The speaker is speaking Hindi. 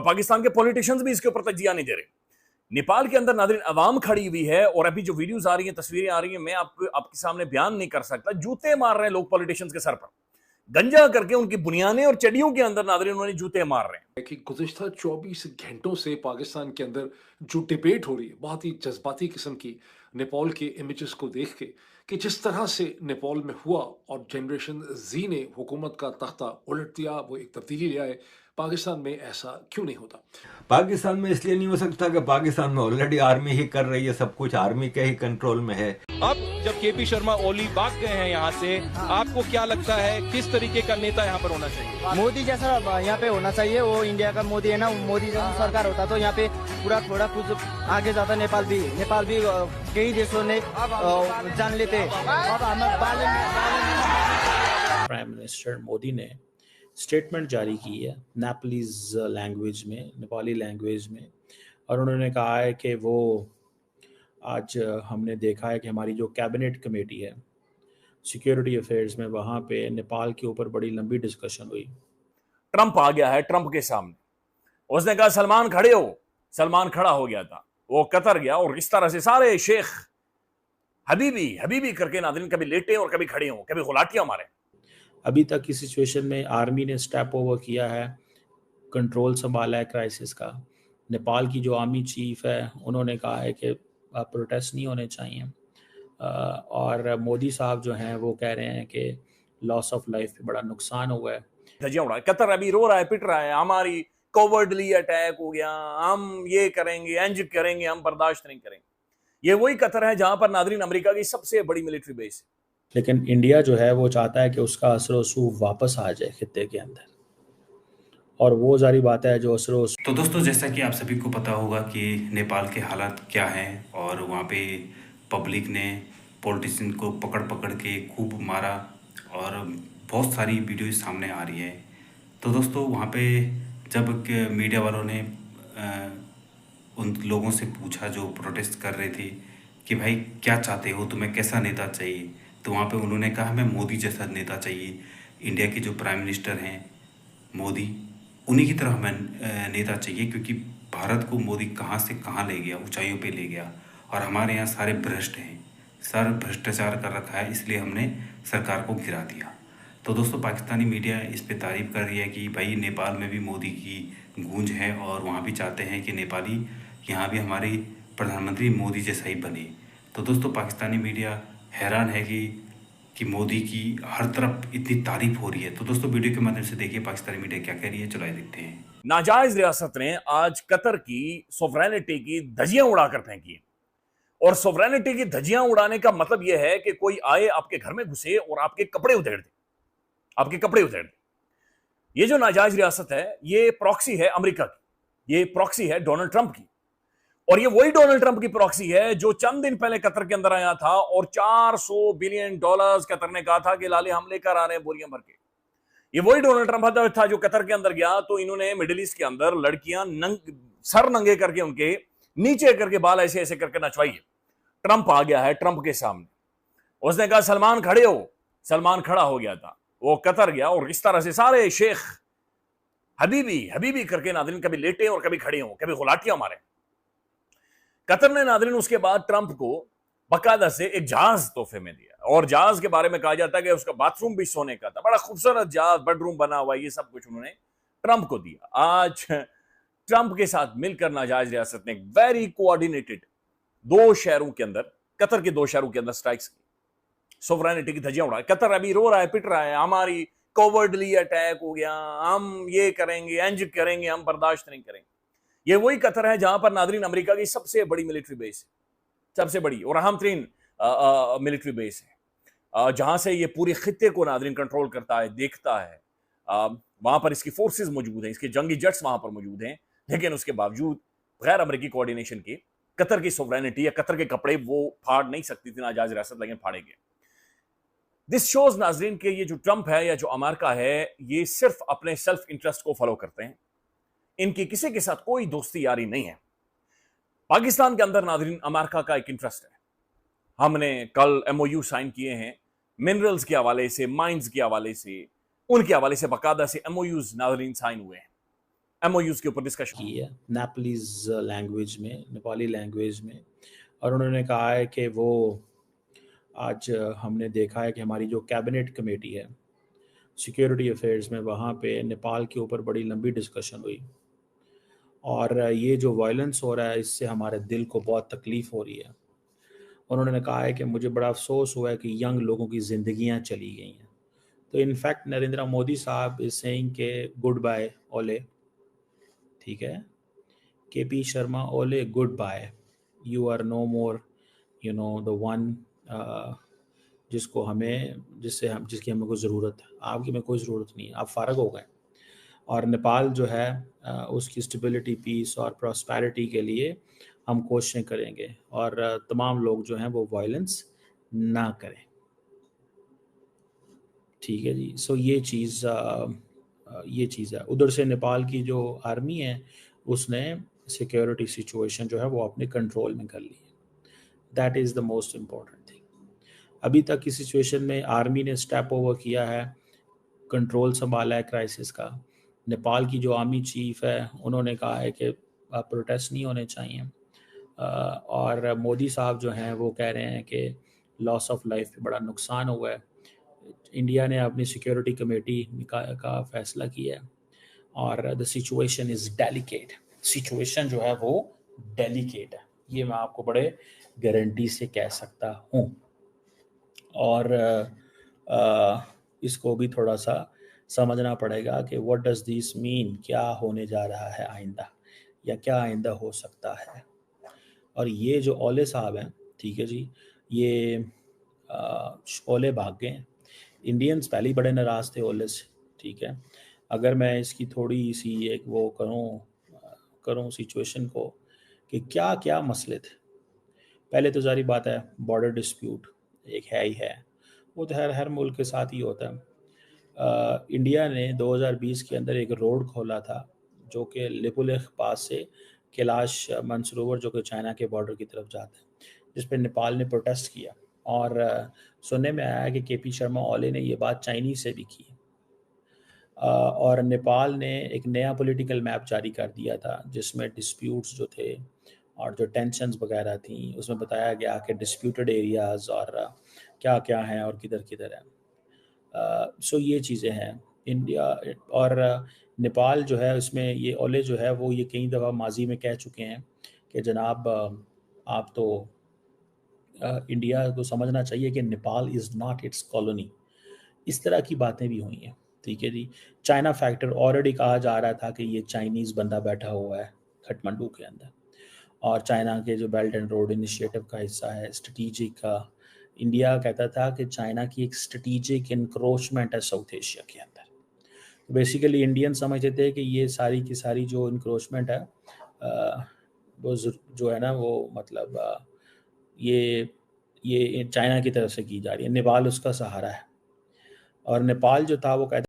और पाकिस्तान के पॉलिटिशियंस भी इसके ऊपर तजिया नहीं दे रहे। नेपाल के अंदर नाज़रीन अवाम खड़ी हुई है और अभी जो वीडियोस आ रही हैं, तस्वीरें आ रही हैं, मैं आपके सामने बयान नहीं कर सकता। जूते मार रहे हैं लोग पॉलिटिशियंस के सर पर, गंजा करके उनकी बुनियाने और चड्डियों के अंदर नाज़रीन उन्होंने जूते मार रहे हैं। कि गुज़िश्ता 24 घंटों से पाकिस्तान के अंदर जो डिबेट हो रही है, बहुत ही जज़्बाती किस्म की, नेपाल के इमेजेस को देख के, कि जिस तरह से नेपाल में हुआ और जनरेशन ज़ी ने हुकूमत का तख्ता उलट दिया, वो एक तब्दीली ले आए। पाकिस्तान में ऐसा क्यों नहीं होता? पाकिस्तान में इसलिए नहीं हो सकता कि पाकिस्तान में ऑलरेडी आर्मी ही कर रही है, सब कुछ आर्मी के ही कंट्रोल में है। अब जब केपी शर्मा ओली भाग गए हैं यहाँ से, आपको क्या लगता है किस तरीके का नेता यहाँ पर होना चाहिए? मोदी जैसा यहाँ पे होना चाहिए। वो इंडिया का मोदी है ना, मोदी जैसा सरकार होता तो यहाँ पे पूरा थोड़ा कुछ आगे जाता। नेपाल भी कई देशों ने जान लेते। अब प्राइम मिनिस्टर मोदी ने स्टेटमेंट जारी की है नेपालीज लैंग्वेज में, नेपाली लैंग्वेज में, और उन्होंने कहा है कि वो आज हमने देखा है कि हमारी जो कैबिनेट कमेटी है सिक्योरिटी अफेयर्स में, वहाँ पे नेपाल के ऊपर बड़ी लंबी डिस्कशन हुई। ट्रंप आ गया है ट्रंप के सामने, उसने कहा सलमान खड़े हो। सलमान खड़ा हो गया था, वो कतर गया और इस तरह से सारे शेख हबीबी हबीबी करके नाज़रीन कभी लेटे और कभी खड़े हों, कभी गुलाटियां मारे। अभी तक की सिचुएशन में आर्मी ने स्टेप ओवर किया है, कंट्रोल संभाला है क्राइसिस का। नेपाल की जो आर्मी चीफ है उन्होंने कहा है कि प्रोटेस्ट नहीं होने चाहिए, और मोदी साहब जो हैं वो कह रहे हैं कि लॉस ऑफ लाइफ पे बड़ा नुकसान हुआ है। धजिया उड़ा, कतर अभी रो रहा है, पिट रहा है, हमारी कोवर्डली अटैक हो गया, हम ये करेंगे, एंज करेंगे, हम बर्दाश्त नहीं करेंगे। ये वही कतर है जहां पर नाज़रीन अमेरिका की सबसे बड़ी मिलिट्री बेस है। लेकिन इंडिया जो है वो चाहता है कि उसका असर वसूख वापस आ जाए खित्ते के अंदर, और वो जारी बात है जो असर। तो दोस्तों, जैसा कि आप सभी को पता होगा कि नेपाल के हालात क्या हैं, और वहाँ पे पब्लिक ने पॉलिटिशियन को पकड़ पकड़ के खूब मारा, और बहुत सारी वीडियो सामने आ रही है। तो दोस्तों, वहाँ पे जब मीडिया वालों ने उन लोगों से पूछा जो प्रोटेस्ट कर रहे थे कि भाई क्या चाहते हो, तुम्हें कैसा नेता चाहिए, तो वहाँ पे उन्होंने कहा हमें मोदी जैसा नेता चाहिए। इंडिया के जो प्राइम मिनिस्टर हैं मोदी, उन्हीं की तरह हमें नेता चाहिए, क्योंकि भारत को मोदी कहाँ से कहाँ ले गया, ऊंचाइयों पे ले गया, और हमारे यहाँ सारे भ्रष्ट हैं, सारा भ्रष्टाचार कर रखा है, इसलिए हमने सरकार को गिरा दिया। तो दोस्तों, पाकिस्तानी मीडिया इस पे तारीफ़ कर रही है कि भाई नेपाल में भी मोदी की गूंज है, और वहाँ भी चाहते हैं कि नेपाली यहाँ भी हमारे प्रधानमंत्री मोदी जैसा ही बने। तो दोस्तों, पाकिस्तानी मीडिया हैरान है कि मोदी की हर तरफ इतनी तारीफ हो रही है। तो दोस्तों, वीडियो के माध्यम से देखिए पाकिस्तानी मीडिया क्या कह रही है, चलो आइए देखते हैं। नाजायज रियासत ने आज कतर की सोवरेनिटी की धजियां उड़ाकर फेंकी, और सोवरेनिटी की धजियां उड़ाने का मतलब यह है कि कोई आए आपके घर में घुसे और आपके कपड़े उधेड़ दे, आपके कपड़े उधेड़ दे। ये जो नाजायज रियासत है, ये प्रॉक्सी है अमेरिका की, ये प्रॉक्सी है डोनाल्ड ट्रंप की, और ये वही डोनाल्ड ट्रंप की प्रॉक्सी है जो चंद दिन पहले कतर के अंदर आया था और $400 बिलियन कतर ने कहा था कि लाले हम लेकर आ रहे हैं बोरियां भर के। ये वही डोनाल्ड ट्रंप था जो कतर के अंदर गया तो इन्होंने मिडिल ईस्ट के अंदर लड़कियां सर नंगे करके उनके नीचे करके बाल ऐसे ऐसे करके नचवाई है। ट्रंप आ गया है ट्रंप के सामने, उसने कहा सलमान खड़े हो। सलमान खड़ा हो गया था, वो कतर गया और इस तरह से सारे शेख हबीबी हबीबी करके नाज़रीन कभी लेटे और कभी खड़े हों, कभी गुलाटियां मारे। कतर ने नाज़रीन उसके बाद ट्रंप को बकायदा से एक जहाज तोहफे में दिया, और जहाज के बारे में कहा जाता है कि उसका बाथरूम भी सोने का था, बड़ा खूबसूरत जहाज, बेडरूम बना हुआ, ये सब कुछ उन्होंने ट्रंप को दिया। आज ट्रंप के साथ मिलकर नाजायज रियासत ने वेरी कोऑर्डिनेटेड दो शहरों के अंदर, कतर के दो शहरों के अंदर स्ट्राइक्स की, सोवरेनिटी की धज्जियां उड़ाई। कतर अभी रो रहा है, पिट रहा है, हमारी कोवर्डली अटैक हो गया, हम ये करेंगे, एंज करेंगे, हम बर्दाश्त नहीं करेंगे। ये वही कतर है जहां पर नाज़रीन अमेरिका की सबसे बड़ी मिलिट्री बेस है, सबसे बड़ी और अहम तरीन मिलिट्री बेस है, जहां से ये पूरे खित्ते को नाज़रीन कंट्रोल करता है, देखता है। वहां पर इसकी फोर्सेस मौजूद हैं, इसके जंगी जेट्स वहां पर मौजूद हैं, लेकिन उसके बावजूद गैर अमेरिकी कोऑर्डिनेशन के कतर की सोवरेनिटी या कतर के कपड़े वो फाड़ नहीं सकती थी नाजायज रियासत, लेकिन फाड़े गए। दिस शोज नाज़रीन के ये जो ट्रंप है या जो अमेरिका है, ये सिर्फ अपने सेल्फ इंटरेस्ट को फॉलो करते हैं, इनकी किसी के साथ कोई दोस्ती यारी नहीं है। पाकिस्तान के अंदर नाज़रीन अमेरिका का एक इंटरेस्ट है। हमने कल MOU साइन किए हैं मिनरल्स के हवाले से, माइंस के हवाले से, उनके हवाले से बाकायदा से MOUs नाज़रीन साइन हुए हैं। MOUs के ऊपर डिस्कशन की है नेपालीज लैंग्वेज में, नेपाली लैंग्वेज में, और उन्होंने कहा है कि वो आज हमने देखा है कि हमारी जो कैबिनेट कमेटी है सिक्योरिटी अफेयर्स में, वहाँ पे नेपाल के ऊपर बड़ी लंबी डिस्कशन हुई, और ये जो वायलेंस हो रहा है इससे हमारे दिल को बहुत तकलीफ़ हो रही है। उन्होंने कहा है कि मुझे बड़ा अफसोस हुआ है कि यंग लोगों की ज़िंदगियाँ चली गई हैं। तो इनफैक्ट नरेंद्र मोदी साहब इज सेइंग के गुड बाय ओले, ठीक है, KP Sharma Oli good bye, you are no more you know the one जिसको हमें जिसकी हमें कोई ज़रूरत है, आपकी में कोई ज़रूरत नहीं है, आप फारग हो गए। और नेपाल जो है उसकी स्टेबिलिटी, पीस और प्रॉस्पेरिटी के लिए हम कोशिशें करेंगे, और तमाम लोग जो हैं वो वायलेंस ना करें, ठीक है जी। सो ये चीज़ है। उधर से नेपाल की जो आर्मी है उसने सिक्योरिटी सिचुएशन जो है वो अपने कंट्रोल में कर ली है। That is the most important thing. अभी तक की सिचुएशन में आर्मी ने स्टेप ओवर किया है, कंट्रोल संभाला है क्राइसिस का। नेपाल की जो आर्मी चीफ है उन्होंने कहा है कि प्रोटेस्ट नहीं होने चाहिए, और मोदी साहब जो हैं वो कह रहे हैं कि लॉस ऑफ लाइफ पे बड़ा नुकसान हुआ है। इंडिया ने अपनी सिक्योरिटी कमेटी का फैसला किया है, और the situation is delicate. Situation जो है वो डेलिकेट है, ये मैं आपको बड़े गारंटी से कह सकता हूँ। और इसको भी थोड़ा सा समझना पड़ेगा कि व्हाट डज दिस मीन, क्या होने जा रहा है आइंदा, या क्या आइंदा हो सकता है। और ये जो ओले साहब हैं, ठीक है जी, ये ओले भाग गए हैं। इंडियंस पहले ही बड़े नाराज़ थे ओले से, ठीक है। अगर मैं इसकी थोड़ी सी एक वो करूँ सिचुएशन को कि क्या क्या मसले थे। पहले तो जारी बात है बॉर्डर डिस्प्यूट एक है ही है, वो तो हर मुल्क के साथ ही होता है। इंडिया ने 2020 के अंदर एक रोड खोला था जो कि लिपुलेख पास से कैलाश मानसरोवर जो कि चाइना के बॉर्डर की तरफ जाता है, जिस पर नेपाल ने प्रोटेस्ट किया, और सुनने में आया कि केपी शर्मा ओली ने ये बात चाइनीज़ से भी की, और नेपाल ने एक नया पॉलिटिकल मैप जारी कर दिया था जिसमें डिस्प्यूट्स जो थे और जो टेंशन्स वगैरह थी उसमें बताया गया कि डिस्प्यूटेड एरियाज़ और क्या क्या हैं और किधर किधर है। सो ये चीज़ें हैं। इंडिया और नेपाल जो है उसमें ये ओले जो है वो ये कई दफ़ा माजी में कह चुके हैं कि जनाब आप तो इंडिया को समझना चाहिए कि Nepal is not it's colony. इस तरह की बातें भी हुई हैं, ठीक है जी। चाइना फैक्टर ऑलरेडी कहा जा रहा था कि ये चाइनीज़ बंदा बैठा हुआ है काठमांडू के अंदर, और चाइना के जो बेल्ट एंड रोड इनिशिएटिव का हिस्सा है, स्ट्रेटेजिक का। इंडिया कहता था कि चाइना की एक स्ट्रेटेजिक इंक्रोचमेंट है साउथ एशिया के अंदर। तो बेसिकली इंडियन समझते थे कि ये सारी की सारी जो इंक्रोचमेंट है वो जो है ना वो मतलब ये चाइना की तरफ से की जा रही है, नेपाल उसका सहारा है। और नेपाल जो था वो कहता